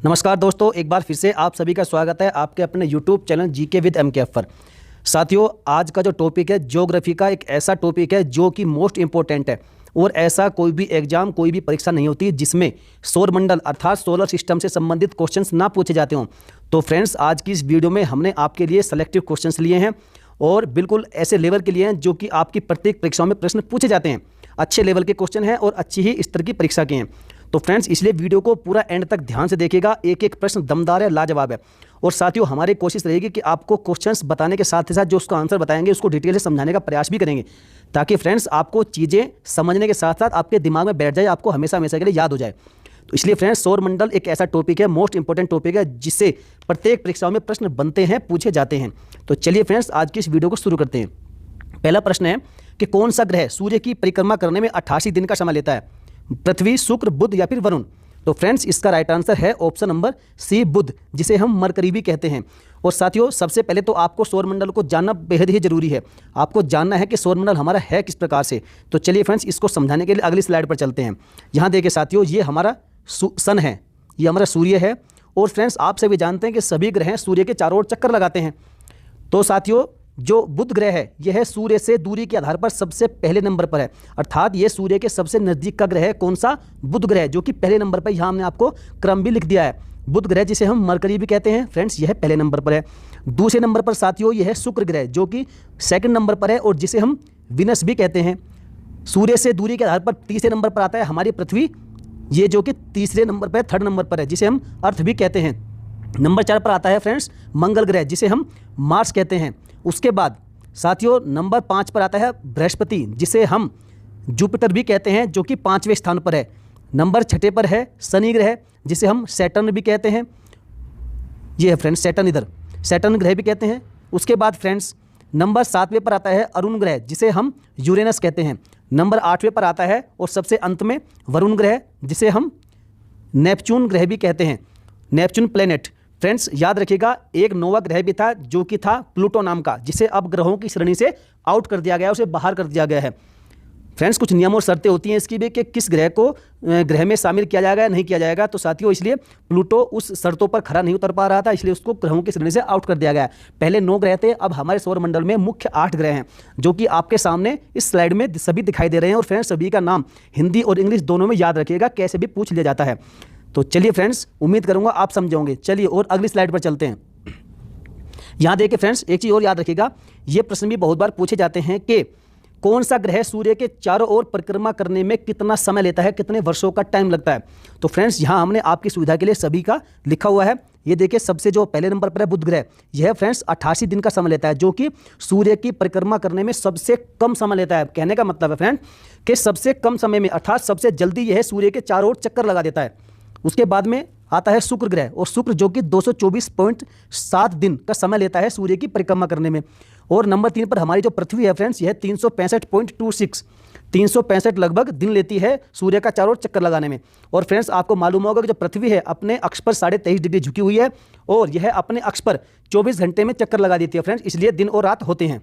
नमस्कार दोस्तों, एक बार फिर से आप सभी का स्वागत है आपके अपने YouTube channel GK with MKF पर। साथियों, आज का जो टॉपिक है ज्योग्राफी का, एक ऐसा टॉपिक है जो कि मोस्ट इंपॉर्टेंट है और ऐसा कोई भी एग्जाम, कोई भी परीक्षा नहीं होती जिसमें सौरमंडल अर्थात सोलर सिस्टम से संबंधित क्वेश्चंस ना पूछे जाते हों। तो फ्रेंड्स, आज की इस वीडियो में हमने आपके लिए सेलेक्टिव क्वेश्चंस लिए हैं और बिल्कुल ऐसे लेवल के लिए हैं जो कि आपकी प्रत्येक परीक्षाओं में प्रश्न पूछे जाते हैं। अच्छे लेवल के क्वेश्चन हैं और अच्छी ही स्तर की परीक्षा के हैं। तो फ्रेंड्स, इसलिए वीडियो को पूरा एंड तक ध्यान से देखिएगा। एक एक प्रश्न दमदार है, लाजवाब है। और साथियों, हमारी कोशिश रहेगी कि आपको क्वेश्चंस बताने के साथ ही साथ जो उसका आंसर बताएंगे उसको डिटेल से समझाने का प्रयास भी करेंगे, ताकि फ्रेंड्स आपको चीज़ें समझने के साथ साथ आपके दिमाग में बैठ जाए, आपको हमेशा हमेशा के लिए याद हो जाए। तो इसलिए फ्रेंड्स, सौरमंडल एक ऐसा टॉपिक है, मोस्ट इंपॉर्टेंट टॉपिक है, जिससे प्रत्येक परीक्षाओं में प्रश्न बनते हैं, पूछे जाते हैं। तो चलिए फ्रेंड्स, आज की इस वीडियो को शुरू करते हैं। पहला प्रश्न है कि कौन सा ग्रह सूर्य की परिक्रमा करने में 88 दिन का समय लेता है? पृथ्वी, शुक्र, बुध या फिर वरुण? तो फ्रेंड्स, इसका राइट आंसर है ऑप्शन नंबर सी, बुध, जिसे हम मरकरी भी कहते हैं। और साथियों, सबसे पहले तो आपको सौरमंडल को जानना बेहद ही जरूरी है। आपको जानना है कि सौरमंडल हमारा है किस प्रकार से। तो चलिए फ्रेंड्स, इसको समझाने के लिए अगली स्लाइड पर चलते हैं। यहाँ देखिए साथियों, ये हमारा सन है, ये हमारा सूर्य है। और फ्रेंड्स, आप सभी जानते हैं कि सभी ग्रह सूर्य के चारों ओर चक्कर लगाते हैं। तो साथियों, जो बुध ग्रह है यह है सूर्य से दूरी के आधार पर सबसे पहले नंबर पर है, अर्थात ये सूर्य के सबसे नजदीक का ग्रह है। कौन सा? बुध ग्रह, जो कि पहले नंबर पर। यहाँ हमने आपको क्रम भी लिख दिया है। बुध ग्रह, जिसे हम मरकरी भी कहते हैं, फ्रेंड्स यह पहले नंबर पर है। दूसरे नंबर पर साथियों यह है शुक्र ग्रह, जो कि सेकंड नंबर पर है और जिसे हम विनस भी कहते हैं। सूर्य से दूरी के आधार पर तीसरे नंबर पर आता है हमारी पृथ्वी, ये जो कि तीसरे नंबर पर, थर्ड नंबर पर है, जिसे हम अर्थ भी कहते हैं। नंबर 4 पर आता है फ्रेंड्स मंगल ग्रह, जिसे हम मार्स कहते हैं। उसके बाद साथियों नंबर 5 पर आता है बृहस्पति, जिसे हम जुपिटर भी कहते हैं, जो कि 5वें स्थान पर है। नंबर 6 पर है शनि ग्रह, जिसे हम सैटर्न भी कहते हैं। ये है फ्रेंड्स सैटर्न, इधर सैटर्न ग्रह भी कहते हैं। उसके बाद फ्रेंड्स नंबर 7वें पर आता है अरुण ग्रह, जिसे हम यूरेनस कहते हैं। नंबर 8वें पर आता है और सबसे अंत में वरुण ग्रह, जिसे हम नेपच्यून ग्रह भी कहते हैं, नेपच्यून प्लेनेट। फ्रेंड्स याद रखिएगा, एक नोवा ग्रह भी था जो कि था प्लूटो नाम का, जिसे अब ग्रहों की श्रेणी से आउट कर दिया गया है, उसे बाहर कर दिया गया है। फ्रेंड्स, कुछ नियम और शर्तें होती हैं इसकी भी कि किस ग्रह को ग्रह में शामिल किया जाएगा या नहीं किया जाएगा। तो साथियों, इसलिए प्लूटो उस शर्तों पर खरा नहीं उतर पा रहा था, इसलिए उसको ग्रहों की श्रेणी से आउट कर दिया गया। पहले 9 ग्रह थे, अब हमारे सौरमंडल में मुख्य 8 ग्रह हैं, जो कि आपके सामने इस स्लाइड में सभी दिखाई दे रहे हैं। और फ्रेंड्स, सभी का नाम हिंदी और इंग्लिश दोनों में याद रखिएगा, कैसे भी पूछ लिया जाता है। तो चलिए फ्रेंड्स, उम्मीद करूंगा आप समझोगे। चलिए और अगली स्लाइड पर चलते हैं। यहाँ देखिए फ्रेंड्स, एक चीज़ और याद रखिएगा, ये प्रश्न भी बहुत बार पूछे जाते हैं कि कौन सा ग्रह सूर्य के चारों ओर परिक्रमा करने में कितना समय लेता है, कितने वर्षों का टाइम लगता है। तो फ्रेंड्स, यहाँ हमने आपकी सुविधा के लिए सभी का लिखा हुआ है। ये देखिए, सबसे जो पहले नंबर पर है बुध ग्रह, यह फ्रेंड्स 88 दिन का समय लेता है, जो कि सूर्य की परिक्रमा करने में सबसे कम समय लेता है। कहने का मतलब है फ्रेंड कि सबसे कम समय में, अर्थात सबसे जल्दी यह सूर्य के चारों ओर चक्कर लगा देता है। उसके बाद में आता है शुक्र ग्रह, और शुक्र जो कि 224.7 दिन का समय लेता है सूर्य की परिक्रमा करने में। और नंबर 3 पर हमारी जो पृथ्वी है फ्रेंड्स, यह 365.26 365 लगभग दिन लेती है सूर्य का चारों ओर चक्कर लगाने में। और फ्रेंड्स, आपको मालूम होगा कि जो पृथ्वी है अपने अक्ष पर 23.5 डिग्री झुकी हुई है और यह अपने अक्ष पर 24 घंटे में चक्कर लगा देती है फ्रेंड्स, इसलिए दिन और रात होते हैं।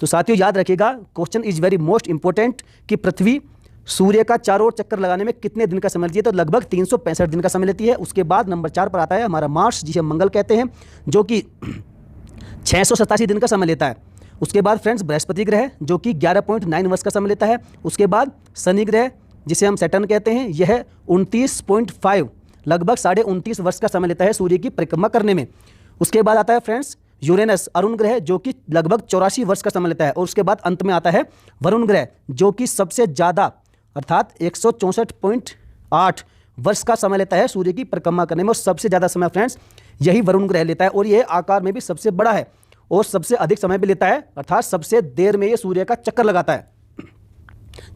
तो साथियों याद रखिएगा, question is very most important कि पृथ्वी सूर्य का चारों ओर चक्कर लगाने में कितने दिन का समय लेती है। तो लगभग 365 दिन का समय लेती है। उसके बाद नंबर 4 पर आता है हमारा मार्स, जिसे मंगल कहते हैं, जो कि 687 दिन का समय लेता है। उसके बाद फ्रेंड्स बृहस्पति ग्रह, जो कि 11.9 वर्ष का समय लेता है। उसके बाद शनि ग्रह, जिसे हम सैटर्न कहते हैं, यह 29.5 लगभग 29.5 वर्ष का समय लेता है सूर्य की परिक्रमा करने में। उसके बाद आता है फ्रेंड्स यूरेनस, अरुण ग्रह, जो कि लगभग 84 वर्ष का समय लेता है। और उसके बाद अंत में आता है वरुण ग्रह, जो कि सबसे ज़्यादा अर्थात 164.8 वर्ष का समय लेता है सूर्य की परिक्रमा करने में। और सबसे ज़्यादा समय फ्रेंड्स यही वरुण ग्रह लेता है, और यह आकार में भी सबसे बड़ा है और सबसे अधिक समय भी लेता है, अर्थात सबसे देर में ये सूर्य का चक्कर लगाता है।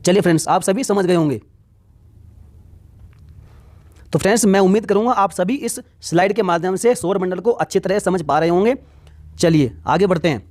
चलिए फ्रेंड्स, आप सभी समझ गए होंगे। तो फ्रेंड्स, मैं उम्मीद करूंगा आप सभी इस स्लाइड के माध्यम से सौरमंडल को अच्छी तरह समझ पा रहे होंगे। चलिए आगे बढ़ते हैं।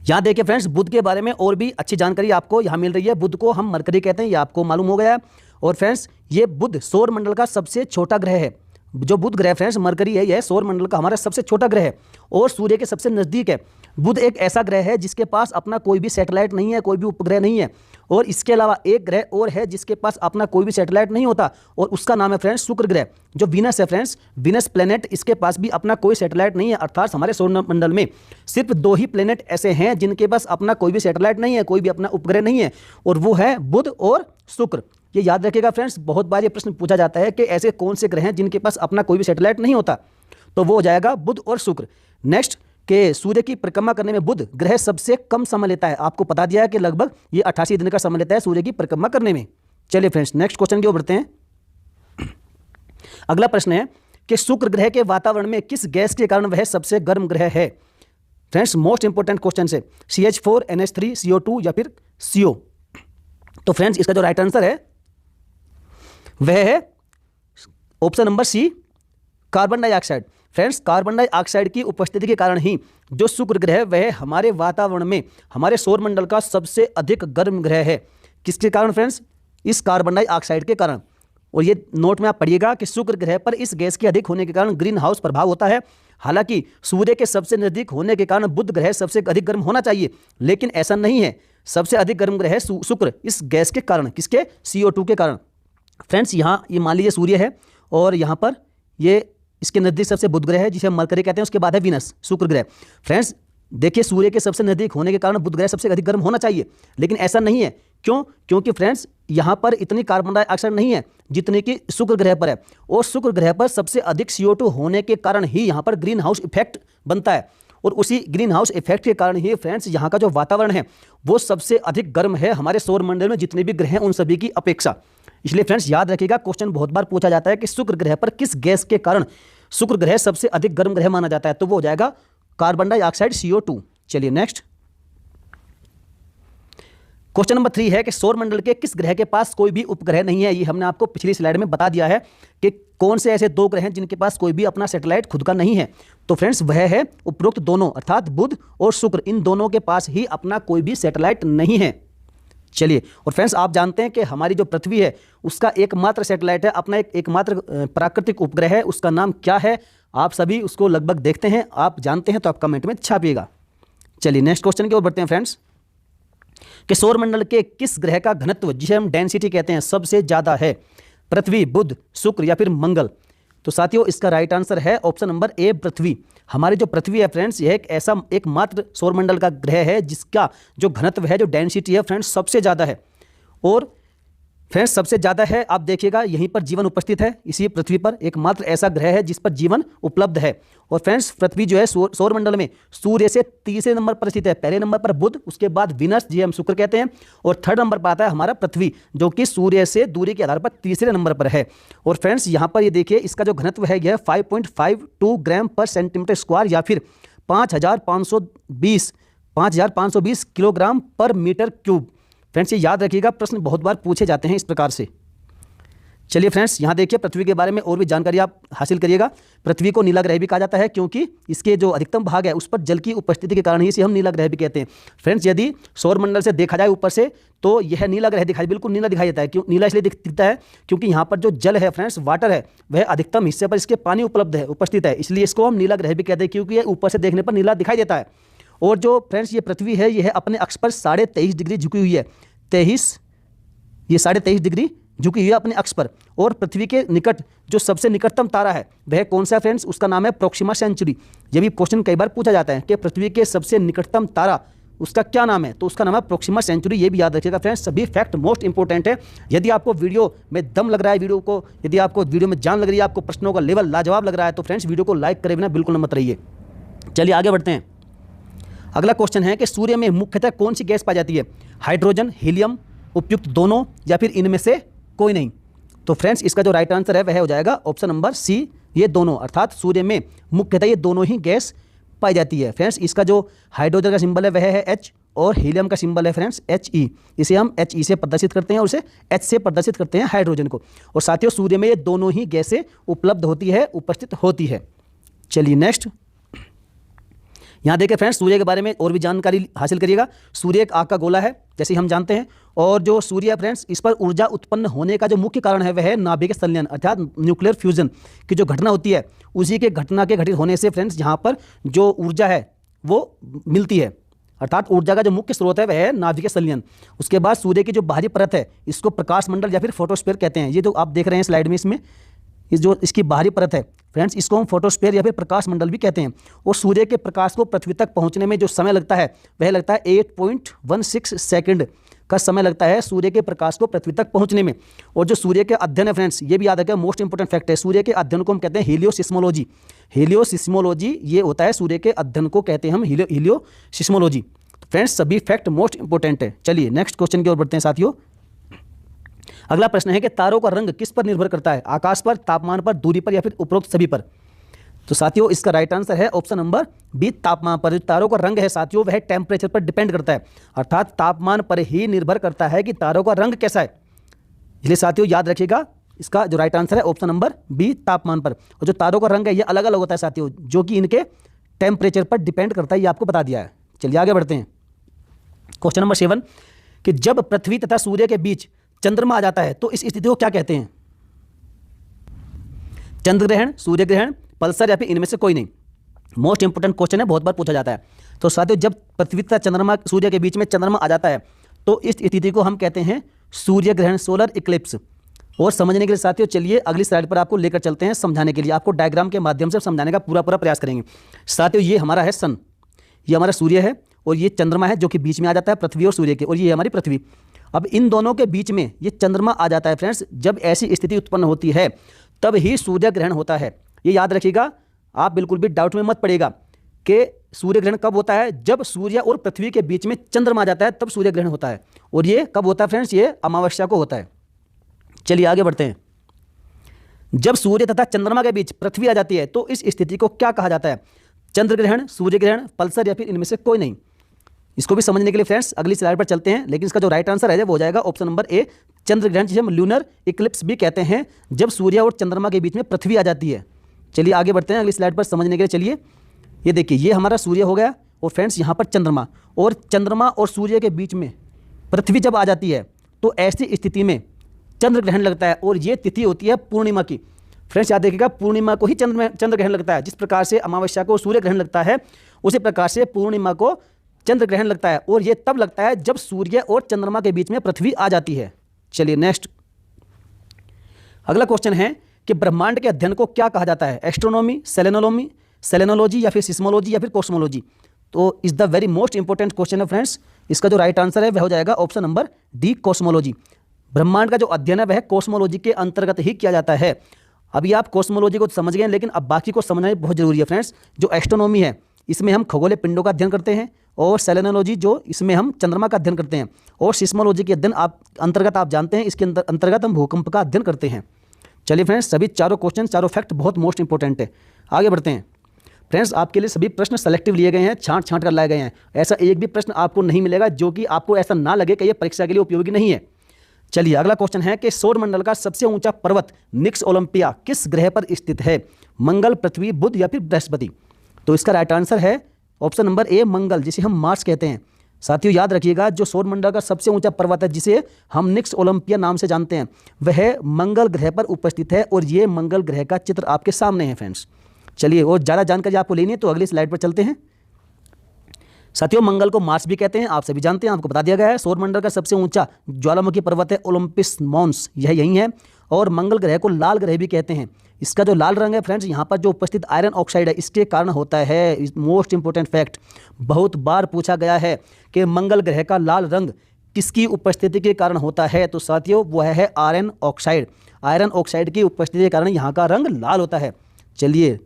यहाँ देखिए फ्रेंड्स, बुध के बारे में और भी अच्छी जानकारी आपको यहाँ मिल रही है। बुध को हम मरकरी कहते हैं, ये आपको मालूम हो गया है। और फ्रेंड्स, ये बुध सौरमंडल का सबसे छोटा ग्रह है। जो बुध ग्रह फ्रेंड्स मरकरी है, यह सौर मंडल का हमारा सबसे छोटा ग्रह है और सूर्य के सबसे नज़दीक है। बुध एक ऐसा ग्रह है जिसके पास अपना कोई भी सैटेलाइट नहीं है, कोई भी उपग्रह नहीं है, और इसके अलावा एक ग्रह और है जिसके पास अपना कोई भी सैटेलाइट नहीं होता और उसका नाम है फ्रेंड्स शुक्र ग्रह। जो वीनस है फ्रेंड्स, वीनस प्लेनेट, इसके पास भी अपना कोई सैटेलाइट नहीं है। अर्थात हमारे सौर मंडल में सिर्फ 2 ही प्लेनेट ऐसे हैं जिनके पास अपना कोई भी सैटेलाइट नहीं है, कोई भी अपना उपग्रह नहीं है, और वो है बुध और शुक्र। ये याद रखिएगा फ्रेंड्स, बहुत बार ये प्रश्न पूछा जाता है कि ऐसे कौन से ग्रह हैं जिनके पास अपना कोई भी सैटेलाइट नहीं होता, तो वो हो जाएगा बुध और शुक्र। नेक्स्ट, कि सूर्य की परिक्रमा करने में बुध ग्रह सबसे कम समय लेता है। आपको बता दिया है कि लगभग ये 88 दिन का समय लेता है सूर्य की परिक्रमा करने में। चलिए फ्रेंड्स, नेक्स्ट क्वेश्चन की ओर बढ़ते हैं। अगला प्रश्न है कि शुक्र ग्रह के वातावरण में किस गैस के कारण वह सबसे गर्म ग्रह है। फ्रेंड्स, मोस्ट इंपोर्टेंट क्वेश्चन है, CH4, NH3, CO2 या फिर CO। तो फ्रेंड्स, इसका जो राइट आंसर है वह है option number C, carbon dioxide. Friends, carbon dioxide की उपस्थिति के कारण ही जो शुक्र ग्रह वह हमारे वातावरण में, हमारे सौर मंडल का सबसे अधिक गर्म ग्रह है। किसके कारण फ्रेंड्स? इस कार्बन डाइऑक्साइड के कारण। और ये नोट में आप पढ़िएगा कि शुक्र ग्रह पर इस गैस के अधिक होने के कारण ग्रीन हाउस प्रभाव होता है। हालांकि सूर्य के सबसे नजदीक होने के कारण बुध ग्रह सबसे अधिक गर्म होना चाहिए, लेकिन ऐसा नहीं है। सबसे अधिक गर्म ग्रह है शुक्र, इस गैस के कारण। किसके? CO2 के कारण। फ्रेंड्स, यहाँ ये मान लीजिए सूर्य है और यहाँ पर ये इसके नज़दीक सबसे बुध ग्रह है जिसे हम मरकरी कहते हैं, उसके बाद है वीनस, शुक्र ग्रह। फ्रेंड्स देखिए, सूर्य के सबसे नज़दीक होने के कारण बुध ग्रह सबसे अधिक गर्म होना चाहिए, लेकिन ऐसा नहीं है। क्यों? क्योंकि फ्रेंड्स यहाँ पर इतनी कार्बन डाइऑक्साइड नहीं है जितनी कि शुक्र ग्रह पर है, और शुक्र ग्रह पर सबसे अधिक CO2 होने के कारण ही यहाँ पर ग्रीन हाउस इफेक्ट बनता है, और उसी ग्रीन हाउस इफेक्ट के कारण ही फ्रेंड्स यहाँ का जो वातावरण है वो सबसे अधिक गर्म है हमारे सौर मंडल में जितने भी ग्रह हैं उन सभी की अपेक्षा। इसलिए फ्रेंड्स याद रखिएगा, क्वेश्चन बहुत बार पूछा जाता है कि शुक्र ग्रह पर किस गैस के कारण शुक्र ग्रह सबसे अधिक गर्म ग्रह माना जाता है, तो वो हो जाएगा कार्बन डाइऑक्साइड, CO2। चलिए नेक्स्ट, क्वेश्चन नंबर 3 है कि सौर मंडल के किस ग्रह के पास कोई भी उपग्रह नहीं है। ये हमने आपको पिछली स्लाइड में बता दिया है कि कौन से ऐसे 2 ग्रह हैं जिनके पास कोई भी अपना सैटेलाइट खुद का नहीं है। तो फ्रेंड्स वह है उपरोक्त दोनों, अर्थात बुध और शुक्र, इन दोनों के पास ही अपना कोई भी सैटेलाइट नहीं है। चलिए, और फ्रेंड्स आप जानते हैं कि हमारी जो पृथ्वी है उसका एकमात्र सैटेलाइट है, अपना एकमात्र प्राकृतिक उपग्रह है, उसका नाम क्या है? आप सभी उसको लगभग देखते हैं, आप जानते हैं तो आप कमेंट में छापिएगा। चलिए नेक्स्ट क्वेश्चन की ओर बढ़ते हैं फ्रेंड्स, कि सौर मंडल के किस ग्रह का घनत्व, जिसे हम डेंसिटी कहते हैं, सबसे ज्यादा है? पृथ्वी, बुध, शुक्र या फिर मंगल? तो साथियों इसका राइट आंसर है ऑप्शन नंबर ए, पृथ्वी। हमारी जो पृथ्वी है फ्रेंड्स, यह एक ऐसा एकमात्र सौर मंडल का ग्रह है जिसका जो घनत्व है, जो डेंसिटी है फ्रेंड्स, सबसे ज़्यादा है। और फ्रेंड्स सबसे ज़्यादा है, आप देखिएगा यहीं पर जीवन उपस्थित है, इसी पृथ्वी पर एकमात्र ऐसा ग्रह है जिस पर जीवन उपलब्ध है। और फ्रेंड्स पृथ्वी जो है सौर मंडल में सूर्य से तीसरे नंबर पर स्थित है। पहले नंबर पर बुध, उसके बाद वीनस जिसे हम शुक्र कहते हैं, और थर्ड नंबर पर आता है हमारा पृथ्वी, जो कि सूर्य से दूरी के आधार पर तीसरे नंबर पर है। और फ्रेंड्स यहाँ पर ये देखिए, इसका जो घनत्व है यह 5.52 ग्राम पर सेंटीमीटर स्क्वायर या फिर 5520 किलोग्राम पर मीटर क्यूब। फ्रेंड्स ये याद रखिएगा, प्रश्न बहुत बार पूछे जाते हैं इस प्रकार से। चलिए फ्रेंड्स यहाँ देखिए, पृथ्वी के बारे में और भी जानकारी आप हासिल करिएगा। पृथ्वी को नीला ग्रह भी कहा जाता है क्योंकि इसके जो अधिकतम भाग है उस पर जल की उपस्थिति के कारण ही इसे हम नीला ग्रह भी कहते हैं। फ्रेंड्स यदि सौर मंडल से देखा जाए ऊपर से तो यह नीला ग्रह दिखाई, बिल्कुल नीला दिखाई देता है। क्यों नीला इसलिए दिखता है? क्योंकि यहाँ पर जो जल है फ्रेंड्स, वाटर है, वह अधिकतम हिस्से पर इसके पानी उपलब्ध है, उपस्थित है, इसलिए इसको हम नीला ग्रह भी कहते हैं क्योंकि यह ऊपर से देखने पर नीला दिखाई देता है। और जो फ्रेंड्स ये पृथ्वी है, यह अपने अक्ष पर 23.5 डिग्री झुकी हुई है। 23.5 डिग्री झुकी हुई है अपने अक्ष पर। और पृथ्वी के निकट जो सबसे निकटतम तारा है वह कौन सा है फ्रेंड्स? उसका नाम है प्रोक्सिमा सेंचुरी। ये भी क्वेश्चन कई बार पूछा जाता है कि पृथ्वी के सबसे निकटतम तारा उसका क्या नाम है, तो उसका नाम है प्रोक्सिमा सेंचुरी। ये भी याद रखिएगा फ्रेंड्स, सभी फैक्ट मोस्ट इंपॉर्टेंट है। यदि आपको वीडियो में दम लग रहा है, यदि आपको वीडियो में जान लग रही है, आपको प्रश्नों का लेवल लाजवाब लग रहा है, तो फ्रेंड्स वीडियो को लाइक करे बिना बिल्कुल मत रहिए। चलिए आगे बढ़ते हैं। अगला क्वेश्चन है कि सूर्य में मुख्यतः कौन सी गैस पाई जाती है? हाइड्रोजन, हीलियम, उपयुक्त दोनों या फिर इनमें से कोई नहीं? तो फ्रेंड्स इसका जो राइट आंसर है वह हो जाएगा ऑप्शन नंबर सी, ये दोनों, अर्थात सूर्य में मुख्यतः ये दोनों ही गैस पाई जाती है। फ्रेंड्स इसका जो हाइड्रोजन का सिंबल है वह है H और हीलियम का सिंबल है फ्रेंड्स He। इसे हम He से प्रदर्शित करते हैं और इसे H से प्रदर्शित करते हैं हाइड्रोजन को। और साथियों सूर्य में ये दोनों ही गैसें उपलब्ध होती है, उपस्थित होती है। चलिए नेक्स्ट, यहाँ देखिए फ्रेंड्स, सूर्य के बारे में और भी जानकारी हासिल करिएगा। सूर्य एक आग का गोला है जैसे हम जानते हैं, और जो सूर्य है फ्रेंड्स, इस पर ऊर्जा उत्पन्न होने का जो मुख्य कारण है वह है नाभिक संलयन अर्थात न्यूक्लियर फ्यूजन की जो घटना होती है, उसी के घटना के घटित होने से फ्रेंड्स यहाँ पर जो ऊर्जा है वो मिलती है, अर्थात ऊर्जा का जो मुख्य स्रोत है वह है नाभिक संलयन। उसके बाद सूर्य की जो बाहरी परत है इसको प्रकाश मंडल या फिर फोटोस्फीयर कहते हैं। ये जो आप देख रहे हैं स्लाइड में, इसमें इस जो इसकी बाहरी परत है फ्रेंड्स, इसको हम फोटोस्फीयर या फिर प्रकाश मंडल भी कहते हैं। और सूर्य के प्रकाश को पृथ्वी तक पहुंचने में जो समय लगता है वह लगता है 8.16 सेकंड का समय लगता है सूर्य के प्रकाश को पृथ्वी तक पहुंचने में। और जो सूर्य के अध्ययन है फ्रेंड्स, ये भी याद रखें, मोस्ट इंपोर्टेंट फैक्ट है, सूर्य के अध्ययन को हम कहते हैं हीलियोसिस्मोलॉजी। हीलियोसिस्मोलॉजी ये होता है, सूर्य के अध्ययन को कहते हैं हम हीलियोसिस्मोलॉजी। तो फ्रेंड्स सभी फैक्ट मोस्ट इंपोर्टेंट है। चलिए नेक्स्ट क्वेश्चन की ओर बढ़ते हैं साथियों। अगला प्रश्न है कि तारों का रंग किस पर निर्भर करता है? आकाश पर, तापमान पर, दूरी पर या फिर उपरोक्त सभी पर? तो साथियों इसका राइट आंसर है ऑप्शन नंबर बी, तापमान पर। जो तारों का रंग है साथियों वह टेम्परेचर पर डिपेंड करता है, अर्थात तापमान पर ही निर्भर करता है कि तारों का रंग कैसा है। इसलिए साथियों याद रखिएगा, इसका जो राइट आंसर है ऑप्शन नंबर बी, तापमान पर। और जो तारों का रंग है ये अलग अलग होता है साथियों, जो कि इनके टेम्परेचर पर डिपेंड करता है, ये आपको बता दिया है। चलिए आगे बढ़ते हैं। क्वेश्चन नंबर 7 कि जब पृथ्वी तथा सूर्य के बीच चंद्रमा आ जाता है तो इस स्थिति को क्या कहते हैं? चंद्र ग्रहण, सूर्य ग्रहण, पल्सर या फिर इनमें से कोई नहीं। मोस्ट इंपोर्टेंट क्वेश्चन है, बहुत बार पूछा जाता है। तो साथियों जब पृथ्वी तथा चंद्रमा सूर्य के बीच में चंद्रमा आ जाता है तो इस स्थिति को हम कहते हैं सूर्य ग्रहण, सोलर इक्लिप्स। और समझने के लिए साथियों चलिए अगली स्लाइड पर आपको लेकर चलते हैं समझाने के लिए, आपको डायग्राम के माध्यम से समझाने का पूरा प्रयास करेंगे। साथियों ये हमारा है सन, ये हमारा सूर्य है, और ये चंद्रमा है जो कि बीच में आ जाता है पृथ्वी और सूर्य के, और ये हमारी पृथ्वी। अब इन दोनों के बीच में ये चंद्रमा आ जाता है फ्रेंड्स। जब ऐसी स्थिति उत्पन्न होती है तब ही सूर्य ग्रहण होता है। ये याद रखिएगा, आप बिल्कुल भी डाउट में मत पड़ेगा कि सूर्य ग्रहण कब होता है। जब सूर्य और पृथ्वी के बीच में चंद्रमा आ जाता है तब सूर्य ग्रहण होता है। और ये कब होता है फ्रेंड्स? ये अमावस्या को होता है। चलिए आगे बढ़ते हैं। जब सूर्य तथा चंद्रमा के बीच पृथ्वी आ जाती है तो इस स्थिति को क्या कहा जाता है? चंद्र ग्रहण, सूर्य ग्रहण, पल्सर या फिर इनमें से कोई नहीं। इसको भी समझने के लिए फ्रेंड्स अगली स्लाइड पर चलते हैं, लेकिन इसका जो राइट आंसर है वो हो जाएगा ऑप्शन नंबर ए, चंद्र ग्रहण, जिसे हम ल्यूनर इक्लिप्स भी कहते हैं, जब सूर्य और चंद्रमा के बीच में पृथ्वी आ जाती है। चलिए आगे बढ़ते हैं अगली स्लाइड पर समझने के लिए। चलिए ये देखिए, ये हमारा सूर्य हो गया और फ्रेंड्स यहाँ पर चंद्रमा, और चंद्रमा और सूर्य के बीच में पृथ्वी जब आ जाती है तो ऐसी स्थिति में चंद्र ग्रहण लगता है, और ये तिथि होती है पूर्णिमा की। फ्रेंड्स याद रखिएगा, पूर्णिमा को ही चंद्र ग्रहण लगता है। जिस प्रकार से अमावस्या को सूर्य ग्रहण लगता है उसी प्रकार से पूर्णिमा को चंद्र ग्रहण लगता है, और ये तब लगता है जब सूर्य और चंद्रमा के बीच में पृथ्वी आ जाती है। चलिए नेक्स्ट अगला क्वेश्चन है कि ब्रह्मांड के अध्ययन को क्या कहा जाता है? एस्ट्रोनॉमी, सेलेनोलॉजी या फिर सिस्मोलॉजी या फिर कॉस्मोलॉजी? तो is the very most important question है फ्रेंड्स। इसका जो राइट आंसर है वह हो जाएगा ऑप्शन नंबर डी, कॉस्मोलॉजी। ब्रह्मांड का जो अध्ययन है वह कॉस्मोलॉजी के अंतर्गत ही किया जाता है। अभी आप कॉस्मोलॉजी को समझ गए, लेकिन अब बाकी को समझना बहुत जरूरी है फ्रेंड्स। जो एस्ट्रोनॉमी है इसमें हम खगोलीय पिंडों का अध्ययन करते हैं, और सेलेनोलॉजी जो इसमें हम चंद्रमा का अध्ययन करते हैं, और सिस्मोलॉजी के अध्ययन अंतर्गत आप जानते हैं इसके अंतर्गत हम भूकंप का अध्ययन करते हैं। चलिए फ्रेंड्स सभी चारों क्वेश्चन, चारों फैक्ट बहुत मोस्ट इंपोर्टेंट है। आगे बढ़ते हैं फ्रेंड्स, आपके लिए सभी प्रश्न सेलेक्टिव लिए गए हैं, छांट कर लाए गए हैं। ऐसा एक भी प्रश्न आपको नहीं मिलेगा जो कि आपको ऐसा ना लगे कि यह परीक्षा के लिए उपयोगी नहीं है। चलिए अगला क्वेश्चन है कि सौर मंडल का सबसे ऊंचा पर्वत निक्स ओलंपिया किस ग्रह पर स्थित है? मंगल, पृथ्वी, बुध या फिर बृहस्पति? तो इसका राइट आंसर है ऑप्शन नंबर ए, मंगल, जिसे हम मार्स कहते हैं। साथियों याद रखिएगा, जो सौर मंडल का सबसे ऊंचा पर्वत है जिसे हम निक्स ओलंपिया नाम से जानते हैं वह मंगल ग्रह पर उपस्थित है, और ये मंगल ग्रह का चित्र आपके सामने है फ्रेंड्स। चलिए और ज़्यादा जानकारी आपको लेनी है तो अगली स्लाइड पर चलते हैं। साथियों मंगल को मार्स भी कहते हैं, आप सभी जानते हैं, आपको बता दिया गया है। सौर मंडल का सबसे ऊंचा ज्वालामुखी पर्वत है ओलंपस मॉन्स, यह यही है। और मंगल ग्रह को लाल ग्रह भी कहते हैं। इसका जो लाल रंग है फ्रेंड्स, यहाँ पर जो उपस्थित आयरन ऑक्साइड है इसके कारण होता है। मोस्ट इंपोर्टेंट फैक्ट, बहुत बार पूछा गया है कि मंगल ग्रह का लाल रंग किसकी उपस्थिति के कारण होता है? तो साथियों वह है आयरन ऑक्साइड। आयरन ऑक्साइड की उपस्थिति के कारण यहाँ का रंग लाल होता है। चलिए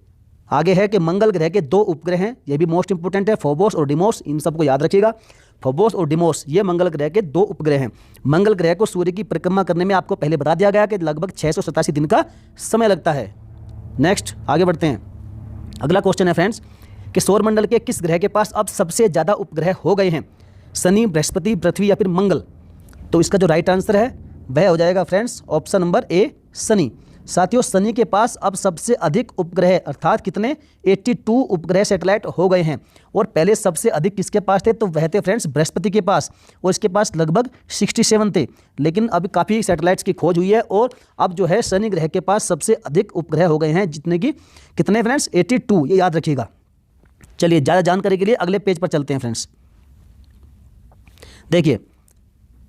आगे है कि मंगल ग्रह के 2 उपग्रह हैं, ये भी मोस्ट इंपोर्टेंट है, फोबोस और डिमोस। इन सबको याद रखिएगा, फोबोस और डिमोस ये मंगल ग्रह के 2 उपग्रह हैं। मंगल ग्रह को सूर्य की परिक्रमा करने में आपको पहले बता दिया गया कि लगभग 687 दिन का समय लगता है। नेक्स्ट आगे बढ़ते हैं। अगला क्वेश्चन है फ्रेंड्स कि सौर मंडल के किस ग्रह के पास अब सबसे ज़्यादा उपग्रह हो गए हैं? शनि, बृहस्पति, पृथ्वी या फिर मंगल? तो इसका जो राइट आंसर है वह हो जाएगा friends option number A, Shani. साथियों शनि के पास अब सबसे अधिक उपग्रह अर्थात कितने 82 उपग्रह सैटेलाइट हो गए हैं। और पहले सबसे अधिक किसके पास थे, तो वह थे फ्रेंड्स बृहस्पति के पास, और इसके पास लगभग 67 थे। लेकिन अब काफ़ी सैटेलाइट्स की खोज हुई है और अब जो है शनि ग्रह के पास सबसे अधिक उपग्रह हो गए हैं, जितने की कितने फ्रेंड्स 82, ये याद रखिएगा। चलिए ज़्यादा जानकारी के लिए अगले पेज पर चलते हैं फ्रेंड्स। देखिए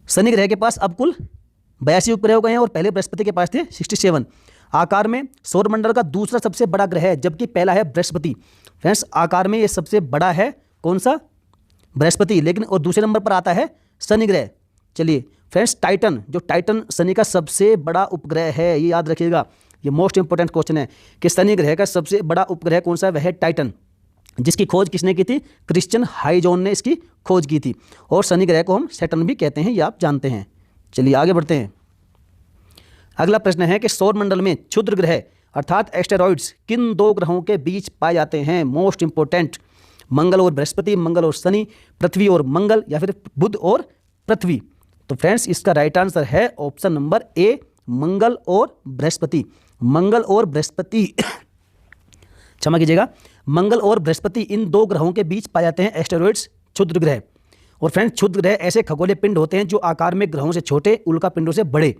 शनि ग्रह के पास अब कुल 82 उपग्रह हो गए हैं और पहले बृहस्पति के पास थे 67। आकार में सौरमंडल का दूसरा सबसे बड़ा ग्रह है, जबकि पहला है बृहस्पति। फ्रेंड्स आकार में ये सबसे बड़ा है कौन सा, बृहस्पति, लेकिन और दूसरे नंबर पर आता है शनि ग्रह। चलिए फ्रेंड्स टाइटन, जो टाइटन शनि का सबसे बड़ा उपग्रह है, ये याद रखिएगा, ये मोस्ट इंपॉर्टेंट क्वेश्चन है कि शनि ग्रह का सबसे बड़ा उपग्रह कौन सा, वह है टाइटन, जिसकी खोज किसने की थी, क्रिश्चियन हाइजोन ने इसकी खोज की थी। और शनि ग्रह को हम सैटर्न भी कहते हैं, ये आप जानते हैं। चलिए आगे बढ़ते हैं। अगला प्रश्न है कि सौरमंडल में क्षुद्र ग्रह अर्थात एस्टेरॉइड्स किन दो ग्रहों के बीच पाए जाते हैं। मोस्ट इंपोर्टेंट, मंगल और बृहस्पति, मंगल और शनि, पृथ्वी और मंगल, या फिर बुध और पृथ्वी। तो फ्रेंड्स इसका राइट आंसर है ऑप्शन नंबर ए, मंगल और बृहस्पति। मंगल और बृहस्पति क्षमा कीजिएगा, मंगल और बृहस्पति इन दो ग्रहों के बीच पाए जाते हैं एस्टेरॉइड्स, क्षुद्र ग्रह। और फ्रेंड्स क्षुद्र ग्रह ऐसे खगोलीय पिंड होते हैं जो आकार में ग्रहों से छोटे, उल्का पिंडों से बड़े,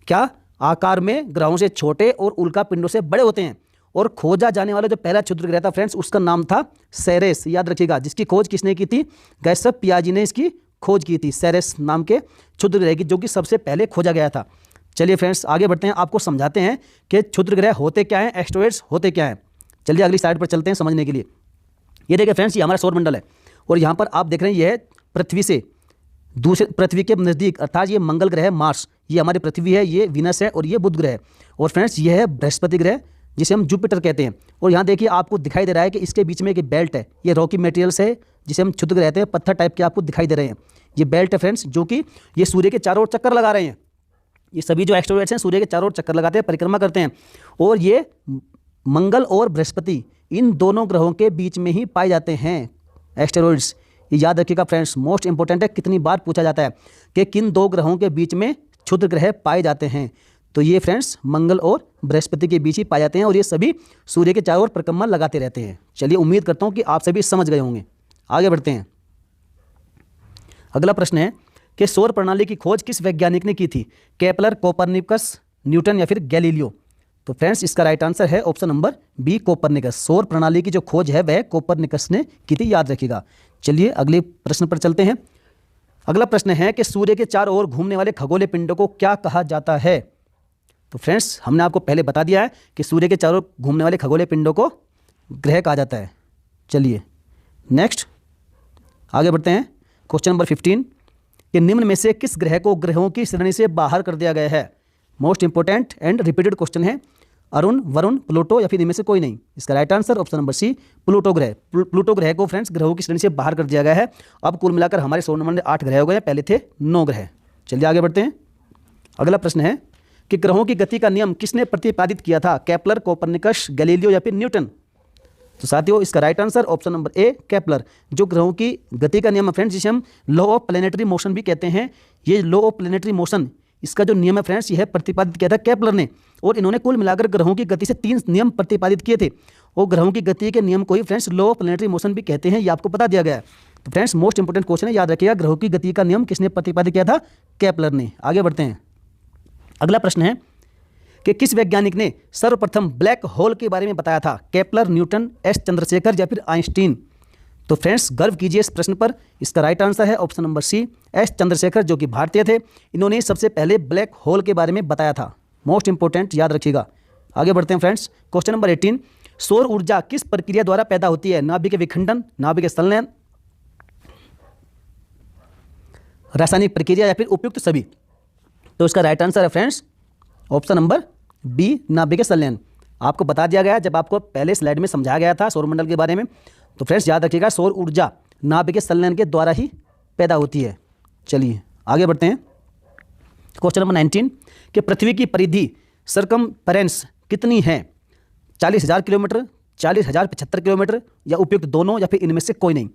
क्या आकार में ग्रहों से छोटे और उल्का पिंडों से बड़े होते हैं। और खोजा जाने वाला जो पहला क्षुद्र ग्रह था फ्रेंड्स, उसका नाम था सेरेस, याद रखिएगा, जिसकी खोज किसने की थी, गैसप पियाजी ने इसकी खोज की थी, सेरेस नाम के क्षुद्र ग्रह की, जो कि सबसे पहले खोजा गया था। चलिए फ्रेंड्स आगे बढ़ते हैं, आपको समझाते हैं कि क्षुद्र ग्रह होते क्या हैं, एस्टेरॉइड्स होते क्या हैं। चलिए अगली स्लाइड पर चलते हैं समझने के लिए। ये देखिए फ्रेंड्स, ये हमारा सौरमंडल है और यहाँ पर आप देख रहे हैं ये है पृथ्वी से दूसरे, पृथ्वी के नज़दीक अर्थात ये मंगल ग्रह है, मार्स, ये हमारी पृथ्वी है, ये वीनस है और ये बुध ग्रह है। और फ्रेंड्स ये है बृहस्पति ग्रह, जिसे हम जुपिटर कहते हैं। और यहाँ देखिए आपको दिखाई दे रहा है कि इसके बीच में एक बेल्ट है, ये रॉकी मटेरियल्स है, जिसे हम क्षुद्र ग्रह कहते हैं, पत्थर टाइप के आपको दिखाई दे रहे हैं। ये बेल्ट है फ्रेंड्स, जो कि ये सूर्य के चारों ओर चक्कर लगा रहे हैं। ये सभी जो एस्टेरॉइड्स हैं सूर्य के चारों ओर चक्कर लगाते हैं, परिक्रमा करते हैं। और ये मंगल और बृहस्पति इन दोनों ग्रहों के बीच में ही पाए जाते हैं एस्टेरॉइड्स। ये याद रखिएगा फ्रेंड्स, मोस्ट इंपॉर्टेंट है, कितनी बार पूछा जाता है कि किन दो ग्रहों के बीच में क्षुद्र ग्रह पाए जाते हैं। तो ये फ्रेंड्स मंगल और बृहस्पति के बीच ही पाए जाते हैं और ये सभी सूर्य के चारों ओर परिक्रमा लगाते रहते हैं। चलिए उम्मीद करता हूँ कि आप सभी समझ गए होंगे। आगे बढ़ते हैं। अगला प्रश्न है कि सौर प्रणाली की खोज किस वैज्ञानिक ने की थी, केपलर, कोपरनिकस, न्यूटन या फिर गैलीलियो। तो फ्रेंड्स इसका राइट आंसर है ऑप्शन नंबर बी, कोपरनिकस। सौर प्रणाली की जो खोज है वह कोपरनिकस ने की थी, याद रखिएगा। चलिए अगले प्रश्न पर चलते हैं। अगला प्रश्न है कि सूर्य के चारों ओर घूमने वाले खगोलीय पिंडों को क्या कहा जाता है। तो फ्रेंड्स हमने आपको पहले बता दिया है कि सूर्य के चारों ओर घूमने वाले खगोलीय पिंडों को ग्रह कहा जाता है। चलिए नेक्स्ट आगे बढ़ते हैं। क्वेश्चन नंबर 15 कि निम्न में से किस ग्रह को ग्रहों की श्रेणी से बाहर कर दिया गया है। Most important and repeated question है। अरुण, वरुण, प्लूटो या फिर इनमें से कोई नहीं। इसका right answer option number C, Pluto ग्रह। प्लूटो ग्रह को फ्रेंड्स ग्रहों की श्रेणी से बाहर कर दिया गया है। अब कुल मिलाकर हमारे सौरमंडल में 8 ग्रह हो गए, पहले थे 9 ग्रह। चलिए आगे बढ़ते हैं। अगला प्रश्न है कि ग्रहों की गति का नियम किसने प्रतिपादित किया था, केपलर, कोपरनिकस, गैलीलियो या फिर न्यूटन। तो साथियों इसका right answer option number A, Kepler. जो ग्रहों की गति का नियम है फ्रेंड्स, जिसे हम लॉ ऑफ प्लैनेटरी मोशन भी कहते हैं, ये लॉ ऑफ प्लैनेटरी मोशन, इसका जो नियम है फ्रेंड्स यह प्रतिपादित किया था केपलर ने। और इन्होंने कुल मिलाकर ग्रहों की गति से 3 नियम प्रतिपादित किए थे। और ग्रहों की गति के नियम को ही friends law of planetary motion भी कहते हैं, ये आपको बता दिया गया है। तो फ्रेंड्स मोस्ट इंपोर्टेंट क्वेश्चन है, याद रखिएगा ग्रहों की गति का नियम किसने प्रतिपादित किया था, केपलर ने। आगे बढ़ते हैं। अगला प्रश्न है कि किस वैज्ञानिक ने सर्वप्रथम ब्लैक होल के बारे में बताया था, केपलर, न्यूटन, एस चंद्रशेखर या फिर आइंस्टीन। तो फ्रेंड्स गर्व कीजिए इस प्रश्न पर, इसका राइट आंसर है option number C, S Chandrasekhar, जो कि भारतीय थे। इन्होंने सबसे पहले ब्लैक होल के बारे में बताया था। मोस्ट इंपोर्टेंट, याद रखिएगा। आगे बढ़ते हैं फ्रेंड्स। क्वेश्चन नंबर 18 सौर ऊर्जा किस प्रक्रिया द्वारा पैदा होती है, नाभिक विखंडन, नाभिक संलयन, रासायनिक प्रक्रिया या फिर उपयुक्त सभी। तो इसका राइट आंसर है फ्रेंड्स ऑप्शन नंबर बी, नाभिक संलयन। आपको बता दिया गया जब आपको पहले स्लाइड में समझाया गया था सौरमंडल के बारे में। तो फ्रेंड्स याद रखिएगा सौर ऊर्जा नाभिक संलयन के द्वारा ही पैदा होती है। चलिए आगे बढ़ते हैं। क्वेश्चन नंबर 19 कि पृथ्वी की परिधि सर्कमफेरेंस कितनी है, 40,000 किलोमीटर, 40,075 किलोमीटर या उपयुक्त दोनों या फिर इनमें से कोई नहीं।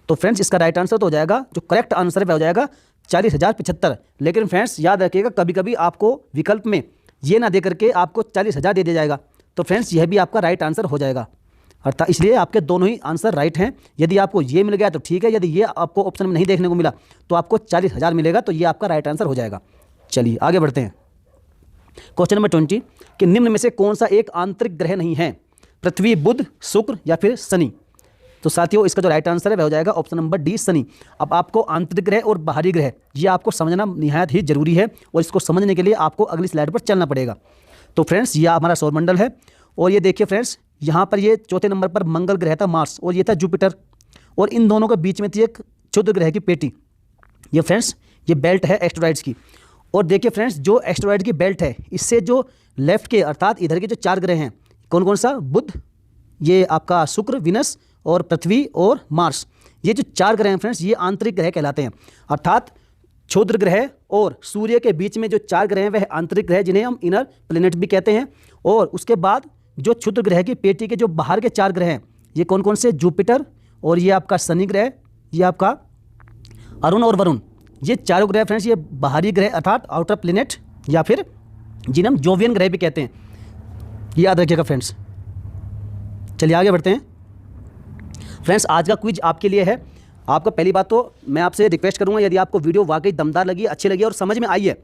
तो फ्रेंड्स इसका राइट आंसर तो हो जाएगा, जो करेक्ट आंसर है वह हो जाएगा 40,075। लेकिन फ्रेंड्स याद रखिएगा कभी कभी आपको विकल्प में ये ना दे करके आपको 40,000 दे दिया जाएगा, तो फ्रेंड्स यह भी आपका राइट आंसर हो जाएगा। अर्थात इसलिए आपके दोनों ही आंसर राइट हैं। यदि आपको ये मिल गया तो ठीक है, यदि ये आपको ऑप्शन में नहीं देखने को मिला तो आपको 40,000 मिलेगा, तो ये आपका राइट आंसर हो जाएगा। चलिए आगे बढ़ते हैं। क्वेश्चन नंबर 20 कि निम्न में से कौन सा एक आंतरिक ग्रह नहीं है, पृथ्वी, बुध, शुक्र या फिर शनि। तो साथियों इसका जो राइट आंसर है वह हो जाएगा ऑप्शन नंबर डी, शनि। अब आपको आंतरिक ग्रह और बाहरी ग्रह ये आपको समझना निहायत ही जरूरी है, और इसको समझने के लिए आपको अगली स्लाइड पर चलना पड़ेगा। तो फ्रेंड्स यह हमारा सौरमंडल है, और ये देखिए फ्रेंड्स यहाँ पर ये चौथे नंबर पर मंगल ग्रह था मार्स, और ये था जुपिटर, और इन दोनों के बीच में थी एक क्षुद्र ग्रह की पेटी। ये फ्रेंड्स ये बेल्ट है एस्टेरॉइड्स की। और देखिए फ्रेंड्स जो एस्टेरॉइड की बेल्ट है, इससे जो लेफ्ट के अर्थात इधर के जो 4 ग्रह हैं, कौन कौन सा, बुध, ये आपका शुक्र, विनस और पृथ्वी और मार्स, ये जो 4 ग्रह हैं फ्रेंड्स ये आंतरिक ग्रह कहलाते हैं। अर्थात क्षुद्र ग्रह और सूर्य के बीच में जो 4 ग्रह हैं वह आंतरिक ग्रह, जिन्हें हम इनर प्लेनेट भी कहते हैं। और उसके बाद जो क्षुद्र ग्रह की पेटी के जो बाहर के 4 ग्रह हैं, ये कौन कौन से, जुपिटर, और ये आपका शनि ग्रह, ये आपका अरुण और वरुण, ये 4 ग्रह फ्रेंड्स ये बाहरी ग्रह अर्थात आउटर प्लेनेट, या फिर जिन्हें हम जोवियन ग्रह भी कहते हैं, ये याद रखिएगा फ्रेंड्स। चलिए आगे बढ़ते हैं। फ्रेंड्स आज का क्विज आपके लिए है। आपका पहली बात तो मैं आपसे रिक्वेस्ट करूंगा, यदि आपको वीडियो वाकई दमदार लगी, अच्छी लगी और समझ में आई है,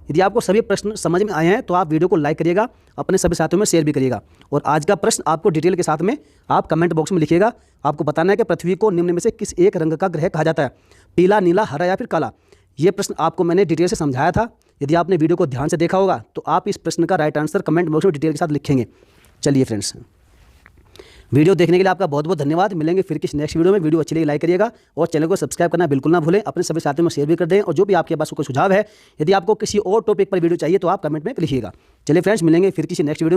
यदि आपको सभी प्रश्न समझ में आए हैं तो आप वीडियो को लाइक करिएगा, अपने सभी साथियों में शेयर भी करिएगा। और आज का प्रश्न आपको डिटेल के साथ में आप कमेंट बॉक्स में लिखिएगा। आपको बताना है कि पृथ्वी को निम्न में से किस एक रंग का ग्रह कहा जाता है, पीला, नीला, हरा या फिर काला। ये प्रश्न आपको मैंने डिटेल से समझाया था। यदि आपने वीडियो को ध्यान से देखा होगा तो आप इस प्रश्न का राइट आंसर कमेंट बॉक्स में डिटेल के साथ लिखेंगे। चलिए फ्रेंड्स वीडियो देखने के लिए आपका बहुत बहुत धन्यवाद। मिलेंगे फिर किसी नेक्स्ट वीडियो में। वीडियो अच्छी लगी लाइक करिएगा और चैनल को सब्सक्राइब करना बिल्कुल ना भूलें। अपने सभी साथियों में शेयर भी कर दें, और जो भी आपके पास कोई सुझाव है, यदि आपको किसी और टॉपिक पर वीडियो चाहिए तो आप कमेंट में लिखिएगा। चलिए फ्रेंड्स मिलेंगे फिर किसी नेक्स्ट वीडियो में।